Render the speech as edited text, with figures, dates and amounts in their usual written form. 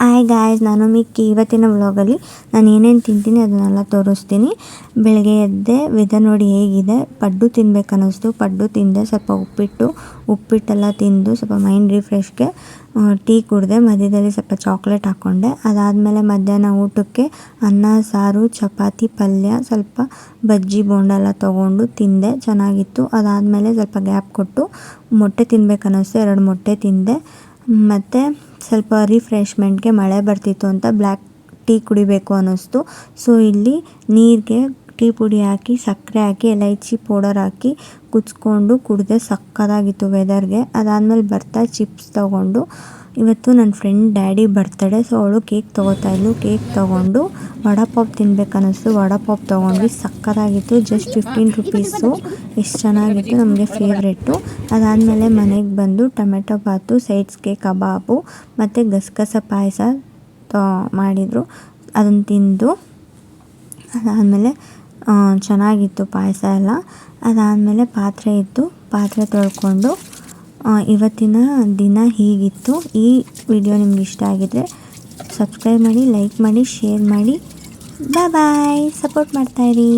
Hi guys, ನಾನು ಮಿಕ್ಕಿ. ಇವತ್ತಿನ ವ್ಲಾಗಲ್ಲಿ ನಾನು ಏನೇನು ತಿಂತೀನಿ ಅದನ್ನೆಲ್ಲ ತೋರಿಸ್ತೀನಿ. ಬೆಳಗ್ಗೆ ಎದ್ದೆ, ವೆದರ್ ನೋಡಿ ಹೇಗಿದೆ. ಪಡ್ಡು ತಿನ್ಬೇಕು ಅನ್ನಿಸ್ತು, ಪಡ್ಡು ತಿಂದೆ. ಸ್ವಲ್ಪ ಉಪ್ಪಿಟ್ಟೆಲ್ಲ ತಿಂದು ಸ್ವಲ್ಪ ಮೈಂಡ್ ರಿಫ್ರೆಶ್ಗೆ ಟೀ ಕುಡಿದೆ. ಮಧ್ಯದಲ್ಲಿ ಸ್ವಲ್ಪ ಚಾಕ್ಲೇಟ್ ಹಾಕ್ಕೊಂಡೆ. ಅದಾದಮೇಲೆ ಮಧ್ಯಾಹ್ನ ಊಟಕ್ಕೆ ಅನ್ನ ಸಾರು, ಚಪಾತಿ, ಪಲ್ಯ, ಸ್ವಲ್ಪ ಬಜ್ಜಿ ಬೋಂಡ ಎಲ್ಲ ತೊಗೊಂಡು ತಿಂದೆ. ಚೆನ್ನಾಗಿತ್ತು. ಅದಾದಮೇಲೆ ಸ್ವಲ್ಪ ಗ್ಯಾಪ್ ಕೊಟ್ಟು ಮೊಟ್ಟೆ ತಿನ್ಬೇಕು ಅನ್ನಿಸ್ತು, 2 ಮೊಟ್ಟೆ ತಿಂದೆ. ಮತ್ತು ಸ್ವಲ್ಪ ರಿಫ್ರೆಶ್ಮೆಂಟ್ಗೆ ಮಳೆ ಬರ್ತಿತ್ತು ಅಂತ ಬ್ಲ್ಯಾಕ್ ಟೀ ಕುಡಿಬೇಕು ಅನ್ನಿಸ್ತು. ಸೊ ಇಲ್ಲಿ ನೀರಿಗೆ ಟೀ ಪುಡಿ ಹಾಕಿ, ಸಕ್ಕರೆ ಹಾಕಿ, ಎಲೈಚಿ ಪೌಡರ್ ಹಾಕಿ ಕುದಿಸ್ಕೊಂಡು ಕುಡಿದೆ. ಸಕ್ಕತ್ತಾಗಿತ್ತು ವೆದರ್ಗೆ. ಅದಾದಮೇಲೆ ಬರ್ತಾ ಚಿಪ್ಸ್ ತೊಗೊಂಡು, ಇವತ್ತು ನನ್ನ ಫ್ರೆಂಡ್ ಡ್ಯಾಡಿ ಬರ್ತಡೇ, ಸೊ ಅವಳು ಕೇಕ್ ತೊಗೋತಾಯಿದ್ಲು. ಕೇಕ್ ತೊಗೊಂಡು ವಡಾಪಾವ್ ತಿನ್ಬೇಕು ಅನ್ನಿಸ್ತು, ವಡಾಪಾವ್ ತೊಗೊಂಡ್ವಿ. ಸಕ್ಕತ್ತಾಗಿತ್ತು. Just 15 rupees. ಎಷ್ಟು ಚೆನ್ನಾಗಿತ್ತು, ನಮಗೆ ಫೇವ್ರೆಟ್ಟು. ಅದಾದಮೇಲೆ ಮನೆಗೆ ಬಂದು ಟೊಮೆಟೊ ಬಾತು, ಸೈಡ್ಸ್ಗೆ ಕಬಾಬು ಮತ್ತು ಗಸಗಸೆ ಪಾಯಸ ಮಾಡಿದರು. ಅದನ್ನು ತಿಂದು ಅದಾದಮೇಲೆ ಚೆನ್ನಾಗಿತ್ತು ಪಾಯಸ ಎಲ್ಲ. ಅದಾದಮೇಲೆ ಪಾತ್ರೆ ಇತ್ತು, ಪಾತ್ರೆ ತೊಳ್ಕೊಂಡು ಇವತ್ತಿನ ದಿನ ಹೀಗಿತ್ತು. ಈ ವಿಡಿಯೋ ನಿಮ್ಗೆ ಇಷ್ಟ ಆಗಿದ್ರೆ ಸಬ್ಸ್ಕ್ರೈಬ್ ಮಾಡಿ, ಲೈಕ್ ಮಾಡಿ, ಶೇರ್ ಮಾಡಿ. ಬಾಯ್, ಸಪೋರ್ಟ್ ಮಾಡ್ತಾಯಿರಿ.